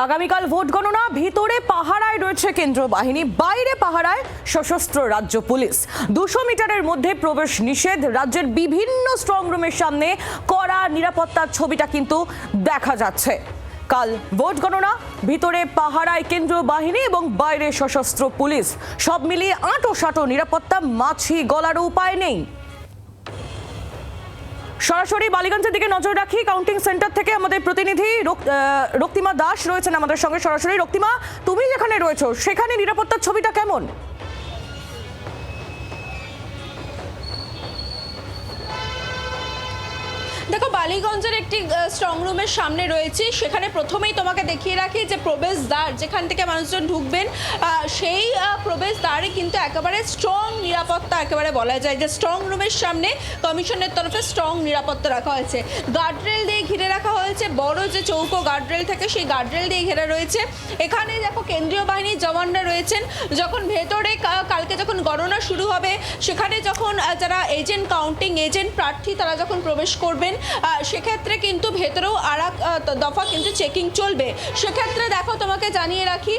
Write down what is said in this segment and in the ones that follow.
আগামীকাল ভোট গণনা। ভিতরে পাহারায় রয়েছে কেন্দ্রীয় বাহিনী, বাইরে পাহারায় সশস্ত্র রাজ্য পুলিশ। 200 মিটারের মধ্যে প্রবেশ নিষেধ। রাজ্যের বিভিন্ন স্ট্রং রুমের সামনে কড়া নিরাপত্তার ছবিটা কিন্তু দেখা যাচ্ছে। কাল ভোট গণনা, ভিতরে পাহারায় কেন্দ্রীয় বাহিনী এবং বাইরে সশস্ত্র পুলিশ। সব মিলিয়ে আঁটো নিরাপত্তা, মাছি গলার উপায় নেই। সরাসরি বালিগঞ্জের দিকে নজর রাখি। কাউন্টিং সেন্টার থেকে আমাদের প্রতিনিধি রক্তিমা দাস রয়েছেন আমাদের সঙ্গে সরাসরি। রক্তিমা, তুমি যেখানে রয়েছো সেখানে নিরাপত্তার ছবিটা কেমন? দেখো, বালিগঞ্জের একটি স্ট্রং রুমের সামনে রয়েছে। সেখানে প্রথমেই তোমাকে দেখিয়ে রাখি যে প্রবেশদ্বার যেখান থেকে মানুষজন ঢুকবেন, সেই প্রবেশদ্বারে কিন্তু একেবারে স্ট্রং নিরাপত্তা, একেবারে বলা যায় যে স্ট্রং রুমের সামনে কমিশনের তরফে স্ট্রং নিরাপত্তা রাখা হয়েছে। গার্ডরেল দিয়ে ঘিরে রাখা হয়েছে, বড় যে চৌকো গার্ডরেল থাকে সেই গার্ডরেল দিয়ে ঘেরা রয়েছে। এখানে দেখো কেন্দ্রীয় বাহিনীর জওয়ানরা রয়েছেন। যখন ভেতরে কালকে যখন গণনা শুরু হবে, সেখানে যখন যারা এজেন্ট, কাউন্টিং এজেন্ট প্রার্থী তারা যখন প্রবেশ করবেন, সেক্ষেত্রে কিন্তু ভেতরেও আর এক দফা কিন্তু চেকিং চলবে। সেক্ষেত্রে দেখো, তোমাকে জানিয়ে রাখি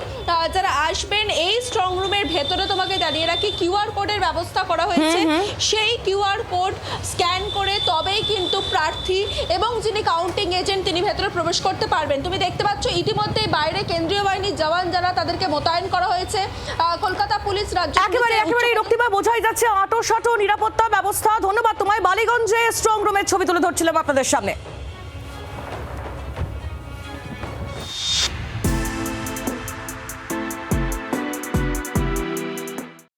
যারা আসবেন এই স্ট্রং রুমের ভেতরে, তোমাকে জানিয়ে রাখি কিউআর কোডের ব্যবস্থা করা হয়েছে। সেই কিউআর কোড স্ক্যান করে তবেই কিন্তু প্রার্থী এবং যিনি কাউন্টিং এজেন্ট তিনি ভেতরে প্রবেশ করতে পারবেন। তুমি দেখতে পাচ্ছ ইতিমধ্যে বাইরে কেন্দ্রীয় বাহিনীর জওয়ান যারা তাদেরকে মোতায়েন করা হয়েছে। কলকাতা পুলিশ, রাজ্য একেবারে রক্তিমা, বোঝাই যাচ্ছে আঁটো নিরাপত্তা ব্যবস্থা। ধন্যবাদ তোমায়। বালিগঞ্জে স্ট্রং রুমের ছবি তুলে ধরছিলাম আপনাদের সামনে।